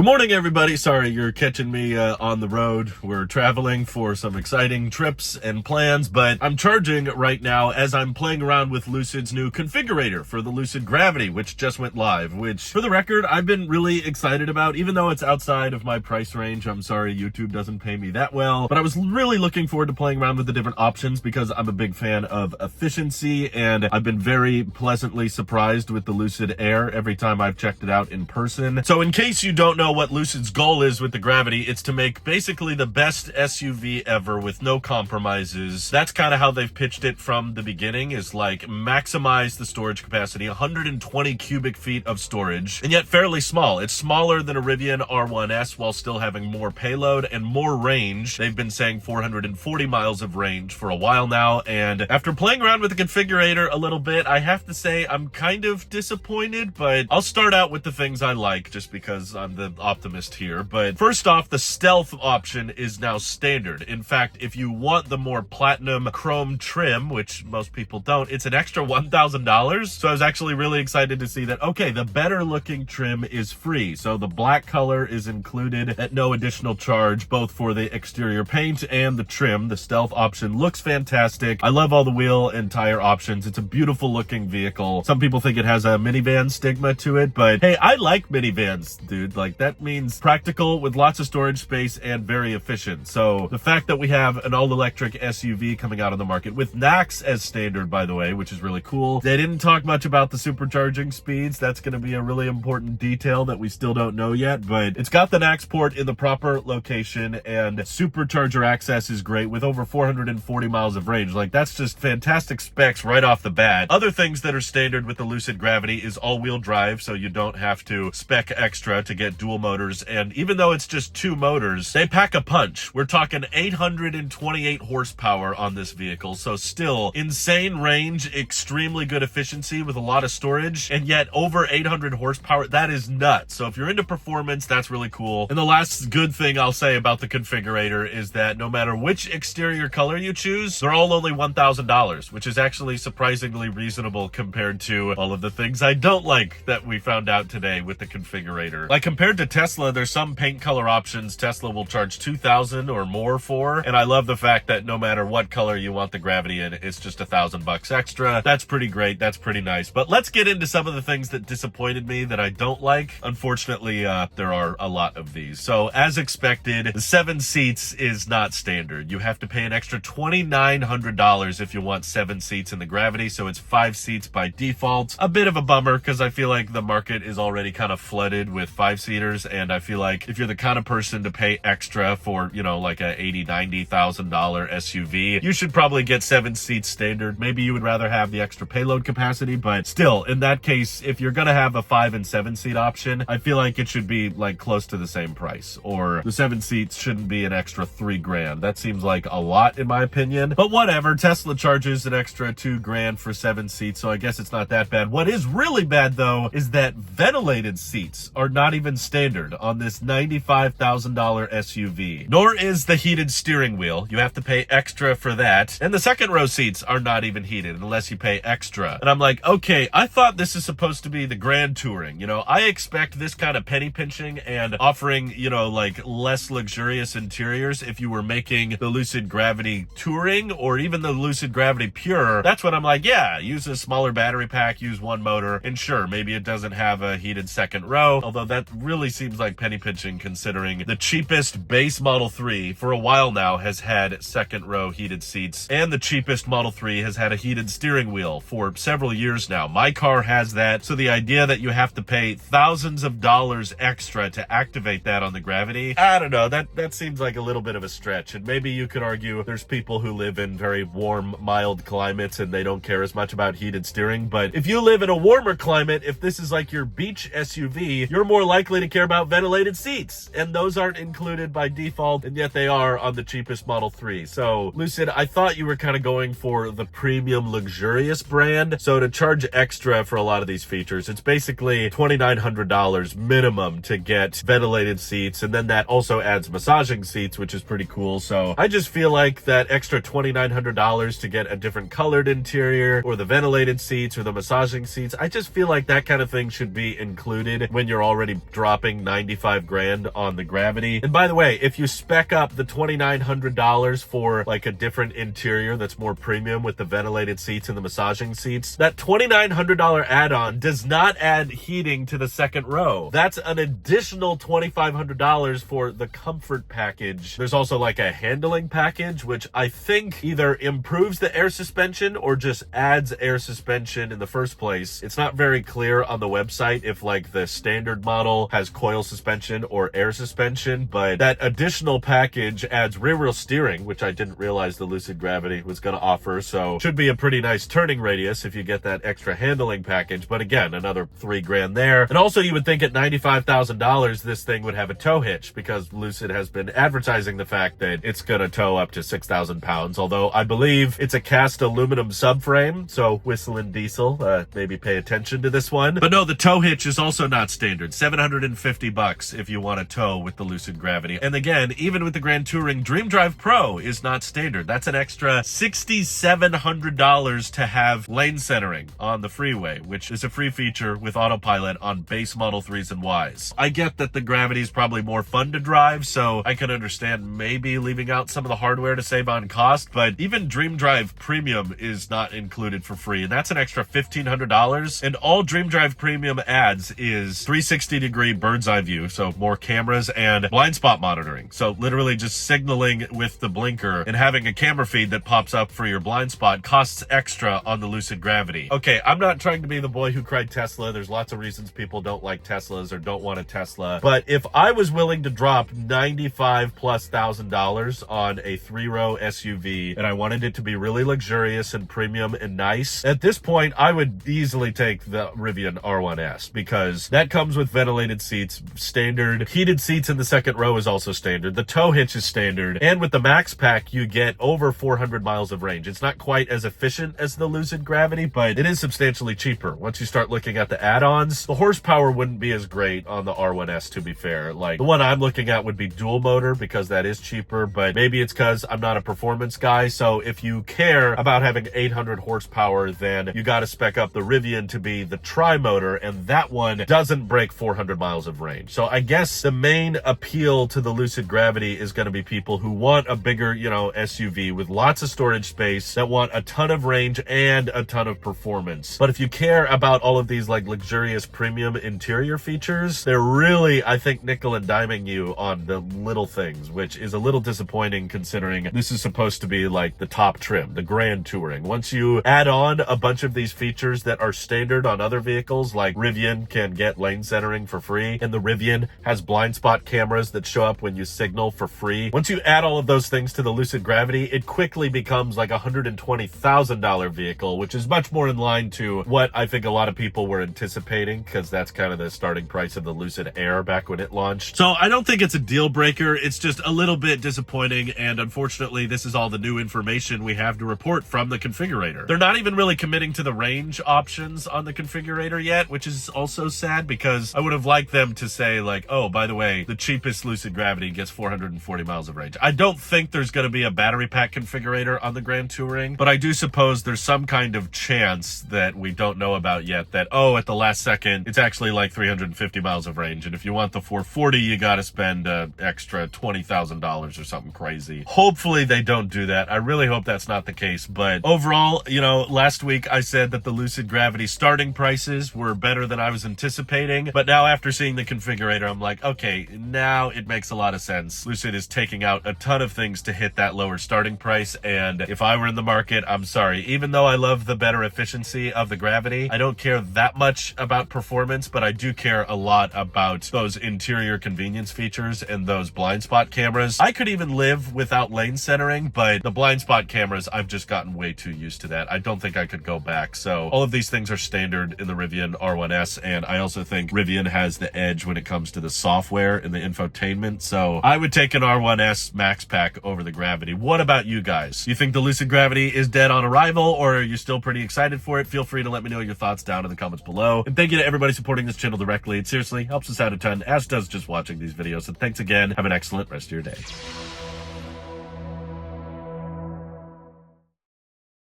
Good morning, everybody. Sorry you're catching me on the road. We're traveling for some exciting trips and plans, but I'm charging right now as I'm playing around with Lucid's new configurator for the Lucid Gravity, which just went live, which, for the record, I've been really excited about, even though it's outside of my price range. I'm sorry YouTube doesn't pay me that well, but I was really looking forward to playing around with the different options because I'm a big fan of efficiency, and I've been very pleasantly surprised with the Lucid Air every time I've checked it out in person. So in case you don't know what Lucid's goal is with the Gravity, it's to make basically the best SUV ever with no compromises. That's kind of how they've pitched it from the beginning, is like maximize the storage capacity, 120 cubic feet of storage, and yet fairly small. It's smaller than a Rivian R1S while still having more payload and more range. They've been saying 440 miles of range for a while now, and after playing around with the configurator a little bit, I have to say I'm kind of disappointed, but I'll start out with the things I like just because I'm the optimist here. But first off, the stealth option is now standard. In fact, if you want the more platinum chrome trim, which most people don't, it's an extra $1,000. So I was actually really excited to see that, okay, the better looking trim is free. So the black color is included at no additional charge, both for the exterior paint and the trim. The stealth option looks fantastic. I love all the wheel and tire options. It's a beautiful looking vehicle. Some people think it has a minivan stigma to it, but hey, I like minivans, dude. Like, that means practical with lots of storage space and very efficient. So the fact that we have an all-electric SUV coming out on the market with NACS as standard, by the way, which is really cool. They didn't talk much about the supercharging speeds. That's going to be a really important detail that we still don't know yet, but it's got the NACS port in the proper location, and supercharger access is great with over 440 miles of range. Like, that's just fantastic specs right off the bat. Other things that are standard with the Lucid Gravity is all-wheel drive, so you don't have to spec extra to get dual motors, and even though it's just two motors, they pack a punch. We're talking 828 horsepower on this vehicle, so still insane range, extremely good efficiency with a lot of storage, and yet over 800 horsepower. That is nuts. So if you're into performance, that's really cool. And the last good thing I'll say about the configurator is that no matter which exterior color you choose, they're all only $1,000, which is actually surprisingly reasonable compared to all of the things I don't like that we found out today with the configurator. Like, compared to Tesla, there's some paint color options Tesla will charge $2,000 or more for, and I love the fact that no matter what color you want the Gravity in, it's just $1,000 extra. That's pretty great. That's pretty nice. But let's get into some of the things that disappointed me that I don't like. Unfortunately, there are a lot of these. So as expected, the 7 seats is not standard. You have to pay an extra $2,900 if you want 7 seats in the Gravity, so it's 5 seats by default. A bit of a bummer because I feel like the market is already kind of flooded with 5-seaters, and I feel like if you're the kind of person to pay extra for, you know, like a $80,000-$90,000 SUV, you should probably get 7 seats standard. Maybe you would rather have the extra payload capacity, but still, in that case, if you're gonna have a 5 and 7 seat option, I feel like it should be like close to the same price, or the 7 seats shouldn't be an extra $3,000. That seems like a lot in my opinion, but whatever. Tesla charges an extra $2,000 for 7 seats, so I guess it's not that bad. What is really bad though is that ventilated seats are not even standard on this $95,000 SUV, nor is the heated steering wheel. You have to pay extra for that, and the second row seats are not even heated unless you pay extra. And I'm like, okay, I thought this is supposed to be the Grand Touring. You know, I expect this kind of penny pinching and offering, you know, like less luxurious interiors if you were making the Lucid Gravity Touring or even the Lucid Gravity Pure. That's when I'm like, yeah, use a smaller battery pack, use one motor, and sure, maybe it doesn't have a heated second row, although that really seems like penny pinching considering the cheapest base Model 3 for a while now has had second row heated seats, and the cheapest Model 3 has had a heated steering wheel for several years now. My car has that, so the idea that you have to pay thousands of dollars extra to activate that on the Gravity, I don't know, that seems like a little bit of a stretch. And maybe you could argue there's people who live in very warm, mild climates and they don't care as much about heated steering, but if you live in a warmer climate, if this is like your beach SUV, you're more likely to care about ventilated seats, and those aren't included by default, and yet they are on the cheapest Model 3. So Lucid, I thought you were kind of going for the premium luxurious brand, so to charge extra for a lot of these features, it's basically $2,900 minimum to get ventilated seats, and then that also adds massaging seats, which is pretty cool. So I just feel like that extra $2,900 to get a different colored interior, or the ventilated seats, or the massaging seats, I just feel like that kind of thing should be included when you're already dropping dropping 95 grand on the Gravity. And by the way, if you spec up the $2,900 for like a different interior that's more premium with the ventilated seats and the massaging seats, that $2,900 add-on does not add heating to the second row. That's an additional $2,500 for the comfort package. There's also like a handling package, which I think either improves the air suspension or just adds air suspension in the first place. It's not very clear on the website if like the standard model has coil suspension or air suspension, but that additional package adds rear wheel steering, which I didn't realize the Lucid Gravity was going to offer. So should be a pretty nice turning radius if you get that extra handling package. But again, another $3 grand there. And also you would think at $95,000, this thing would have a tow hitch, because Lucid has been advertising the fact that it's going to tow up to 6,000 pounds. Although I believe it's a cast aluminum subframe. So whistling diesel, maybe pay attention to this one. But no, the tow hitch is also not standard. $750 if you want to tow with the Lucid Gravity. And again, even with the Grand Touring, Dream Drive Pro is not standard. That's an extra $6,700 to have lane centering on the freeway, which is a free feature with autopilot on base Model 3s and Ys. I get that the Gravity is probably more fun to drive, so I can understand maybe leaving out some of the hardware to save on cost, but even Dream Drive Premium is not included for free, and that's an extra $1,500. And all Dream Drive Premium adds is 360-degree bird's eye view, so more cameras, and blind spot monitoring. So literally just signaling with the blinker and having a camera feed that pops up for your blind spot costs extra on the Lucid Gravity. Okay, I'm not trying to be the boy who cried Tesla. There's lots of reasons people don't like Teslas or don't want a Tesla. But if I was willing to drop $95,000+ on a 3-row SUV and I wanted it to be really luxurious and premium and nice, at this point, I would easily take the Rivian R1S, because that comes with ventilated seats, standard. Heated seats in the second row is also standard. The tow hitch is standard. And with the Max Pack, you get over 400 miles of range. It's not quite as efficient as the Lucid Gravity, but it is substantially cheaper. Once you start looking at the add-ons, the horsepower wouldn't be as great on the R1S, to be fair. Like, the one I'm looking at would be dual motor, because that is cheaper, but maybe it's because I'm not a performance guy. So if you care about having 800 horsepower, then you got to spec up the Rivian to be the tri-motor, and that one doesn't break 400 miles of range. So I guess the main appeal to the Lucid Gravity is going to be people who want a bigger, SUV with lots of storage space, that want a ton of range and a ton of performance. But if you care about all of these like luxurious premium interior features, they're really, I think, nickel and diming you on the little things, which is a little disappointing considering this is supposed to be like the top trim, the Grand Touring. Once you add on a bunch of these features that are standard on other vehicles, like Rivian can get lane centering for free, and the Rivian has blind spot cameras that show up when you signal for free. Once you add all of those things to the Lucid Gravity, it quickly becomes like a $120,000 vehicle, which is much more in line to what I think a lot of people were anticipating, because that's kind of the starting price of the Lucid Air back when it launched. So I don't think it's a deal breaker. It's just a little bit disappointing, and unfortunately, this is all the new information we have to report from the configurator. They're not even really committing to the range options on the configurator yet, which is also sad, because I would have liked them to say like, oh, by the way, the cheapest Lucid Gravity gets 440 miles of range. I don't think there's going to be a battery pack configurator on the Grand Touring, but I do suppose there's some kind of chance that we don't know about yet that, oh, at the last second, it's actually like 350 miles of range. And if you want the 440, you got to spend extra $20,000 or something crazy. Hopefully they don't do that. I really hope that's not the case. But overall, last week I said that the Lucid Gravity starting prices were better than I was anticipating. But now after seeing the configurator, I'm like, okay, now it makes a lot of sense. Lucid is taking out a ton of things to hit that lower starting price. And if I were in the market, I'm sorry, even though I love the better efficiency of the Gravity, I don't care that much about performance, but I do care a lot about those interior convenience features and those blind spot cameras. I could even live without lane centering, but the blind spot cameras, I've just gotten way too used to that. I don't think I could go back. So all of these things are standard in the Rivian R1S, and I also think Rivian has the edge when it comes to the software and the infotainment. So I would take an R1S Max Pack over the Gravity. What about you guys? You think the Lucid Gravity is dead on arrival, or are you still pretty excited for it? Feel free to let me know your thoughts down in the comments below. And thank you to everybody supporting this channel directly. It seriously helps us out a ton, as does just watching these videos. And thanks again. Have an excellent rest of your day.